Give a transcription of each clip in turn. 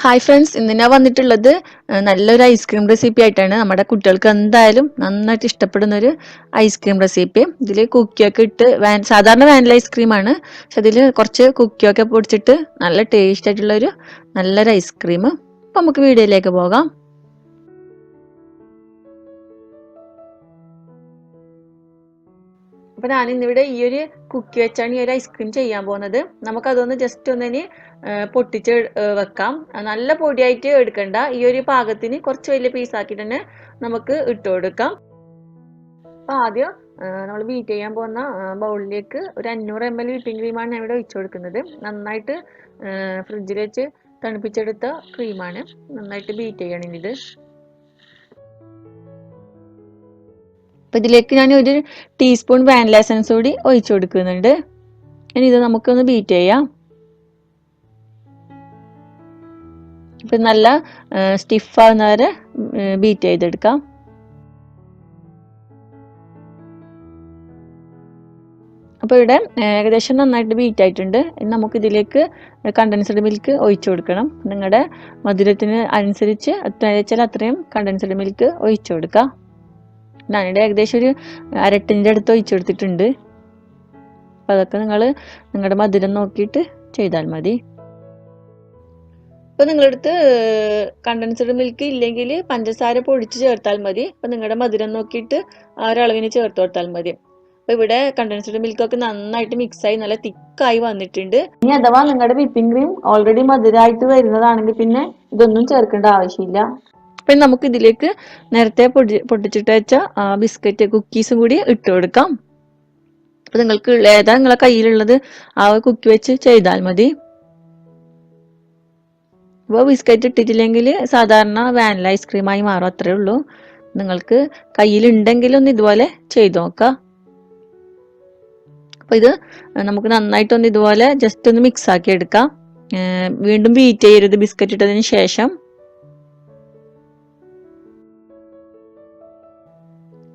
Hi friends, ഇന്ന് ഞാൻ വന്നിട്ടുള്ളത് നല്ലൊരു ഐസ്ക്രീം റെസിപ്പി ആയിട്ടാണ്. നമ്മുടെ കുട്ടികൾക്ക് എന്തായാലും നന്നായിട്ട് ഇഷ്ടപ്പെടുന്ന ഒരു ഐസ്ക്രീം റെസിപ്പി. ഇതിൽ കുക്കിയൊക്കെ ഇട്ട് സാധാരണ വാനില ഐസ്ക്രീമാണ്, പക്ഷെ അതിൽ കുറച്ച് കുക്കിയൊക്കെ പൊടിച്ചിട്ട് നല്ല ടേസ്റ്റ് ആയിട്ടുള്ളൊരു നല്ലൊരു ഐസ്ക്രീം. അപ്പം നമുക്ക് വീഡിയോയിലേക്ക് പോകാം. അപ്പൊ ഞാനിന്നിവിടെ ഈ ഒരു കുക്കി വെച്ചാണ് ഈ ഒരു ഐസ്ക്രീം ചെയ്യാൻ പോകുന്നത്. നമുക്കതൊന്ന് ജസ്റ്റ് ഒന്നിന് പൊട്ടിച്ച് വെക്കാം. നല്ല പൊടിയായിട്ട് എടുക്കണ്ട, ഈ ഒരു പാകത്തിന് കുറച്ച് വലിയ പീസാക്കിയിട്ട് തന്നെ നമുക്ക് ഇട്ട് കൊടുക്കാം. അപ്പൊ ആദ്യം നമ്മൾ ബീറ്റ് ചെയ്യാൻ പോകുന്ന ബൗളിലേക്ക് ഒരു 500 ml വിപ്പിംഗ് ക്രീമാണ് ഞാൻ ഇവിടെ ഒഴിച്ചു കൊടുക്കുന്നത്. നന്നായിട്ട് ഫ്രിഡ്ജിൽ വെച്ച് തണുപ്പിച്ചെടുത്ത ക്രീമാണ്. നന്നായിട്ട് ബീറ്റ് ചെയ്യണം ഇത്. അപ്പം ഇതിലേക്ക് ഞാൻ ഒരു ടീസ്പൂൺ വാനില എസൻസ് കൂടി ഒഴിച്ചു കൊടുക്കുന്നുണ്ട്. ഇനി ഇത് നമുക്കൊന്ന് ബീറ്റ് ചെയ്യാം. ഇപ്പം നല്ല സ്റ്റിഫ് ആവുന്ന വരെ ബീറ്റ് ചെയ്തെടുക്കാം. അപ്പോൾ ഇവിടെ ഏകദേശം നന്നായിട്ട് ബീറ്റ് ആയിട്ടുണ്ട്. ഇനി നമുക്ക് ഇതിലേക്ക് കണ്ടൻസ്ഡ് മിൽക്ക് ഒഴിച്ചു കൊടുക്കണം. നിങ്ങളുടെ മധുരത്തിന് അനുസരിച്ച് വെച്ചാൽ അത്രയും കണ്ടൻസ്ഡ് മിൽക്ക് ഒഴിച്ചു കൊടുക്കുക. ഞാനിവിടെ ഏകദേശം ഒരു അരട്ടിൻ്റെ അടുത്ത് ഒഴിച്ചു കൊടുത്തിട്ടുണ്ട്. അപ്പം അതൊക്കെ നിങ്ങളുടെ മധുരം നോക്കിയിട്ട് ചെയ്താൽ മതി. ഇപ്പം നിങ്ങളടുത്ത് കണ്ടൻസ്ഡ് മിൽക്ക് ഇല്ലെങ്കിൽ പഞ്ചസാര പൊടിച്ച് ചേർത്താൽ മതി. അപ്പം നിങ്ങളുടെ മധുരം നോക്കിയിട്ട് ആ ഒരളവിന് ചേർത്ത് കൊടുത്താൽ മതി. അപ്പം ഇവിടെ കണ്ടൻസ്ഡ് മിൽക്കൊക്കെ നന്നായിട്ട് മിക്സായി നല്ല തിക്കായി വന്നിട്ടുണ്ട്. ഇനി അഥവാ നിങ്ങളുടെ വിപ്പിംഗ് ക്രീം ഓൾറെഡി മധുരമായിട്ട് വരുന്നതാണെങ്കിൽ പിന്നെ ഇതൊന്നും ചേർക്കേണ്ട ആവശ്യമില്ല. അപ്പം നമുക്ക് ഇതിലേക്ക് നേരത്തെ പൊട്ടിച്ചിട്ട് വെച്ച ബിസ്ക്കറ്റ് കുക്കീസും കൂടി ഇട്ട് കൊടുക്കാം. അപ്പം നിങ്ങൾക്ക് ഏതാ നിങ്ങളെ കയ്യിലുള്ളത് ആ കുക്കി വെച്ച് ചെയ്താൽ മതി. ഇപ്പോൾ ബിസ്ക്കറ്റ് ഇട്ടിട്ടില്ലെങ്കിൽ സാധാരണ വാനില ഐസ്ക്രീമായി മാറും, അത്രേ ഉള്ളൂ. നിങ്ങൾക്ക് കയ്യിലുണ്ടെങ്കിലൊന്ന് ഇതുപോലെ ചെയ്ത് നോക്കാം. അപ്പോൾ ഇത് നമുക്ക് നന്നായിട്ടൊന്ന് ഇതുപോലെ ജസ്റ്റ് ഒന്ന് മിക്സ് ആക്കി എടുക്കാം. വീണ്ടും ബീറ്റ് ചെയ്യരുത് ബിസ്ക്കറ്റ് ഇട്ടതിന് ശേഷം.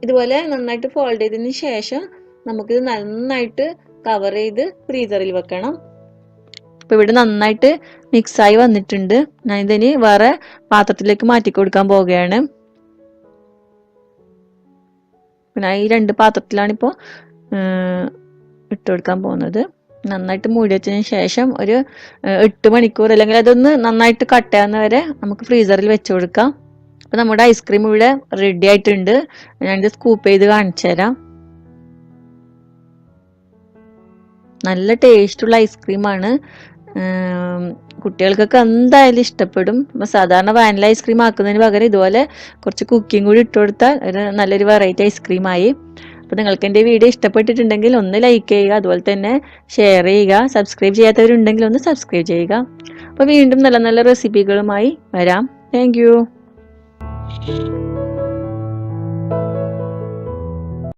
ഇതുപോലെ നന്നായിട്ട് ഫോൾഡ് ചെയ്തതിന് ശേഷം നമുക്കിത് നന്നായിട്ട് കവർ ചെയ്ത് ഫ്രീസറിൽ വെക്കണം. അപ്പോൾ ഇവിടെ നന്നായിട്ട് മിക്സായി വന്നിട്ടുണ്ട്. ഞാൻ ഇതിന് വേറെ പാത്രത്തിലേക്ക് മാറ്റി കൊടുക്കാൻ പോവുകയാണ്. പിന്നെ ഈ 2 പാത്രത്തിലാണിപ്പോൾ ഇട്ട് കൊടുക്കാൻ പോകുന്നത്. നന്നായിട്ട് മൂടി വെച്ചതിന് ശേഷം ഒരു 8 മണിക്കൂർ അല്ലെങ്കിൽ അതൊന്ന് നന്നായിട്ട് കട്ടയാവുന്ന വരെ നമുക്ക് ഫ്രീസറിൽ വെച്ച് കൊടുക്കാം. അപ്പോൾ നമ്മുടെ ഐസ്ക്രീം ഇവിടെ റെഡി ആയിട്ടുണ്ട്. ഞാനിത് സ്കൂപ്പ് ചെയ്ത് കാണിച്ചു തരാം. നല്ല ടേസ്റ്റുള്ള ഐസ്ക്രീമാണ്. കുട്ടികൾക്കൊക്കെ എന്തായാലും ഇഷ്ടപ്പെടും. സാധാരണ വാനില ഐസ്ക്രീം ആക്കുന്നതിന് പകരം ഇതുപോലെ കുറച്ച് കുക്കിംഗ് കൂടി ഇട്ട് കൊടുത്താൽ നല്ലൊരു വെറൈറ്റി ഐസ്ക്രീമായി. അപ്പോൾ നിങ്ങൾക്ക് എൻ്റെ വീഡിയോ ഇഷ്ടപ്പെട്ടിട്ടുണ്ടെങ്കിൽ ഒന്ന് ലൈക്ക് ചെയ്യുക, അതുപോലെ തന്നെ ഷെയർ ചെയ്യുക. സബ്സ്ക്രൈബ് ചെയ്യാത്തവരുണ്ടെങ്കിൽ ഒന്ന് സബ്സ്ക്രൈബ് ചെയ്യുക. അപ്പോൾ വീണ്ടും നല്ല നല്ല റെസിപ്പികളുമായി വരാം. Thank you.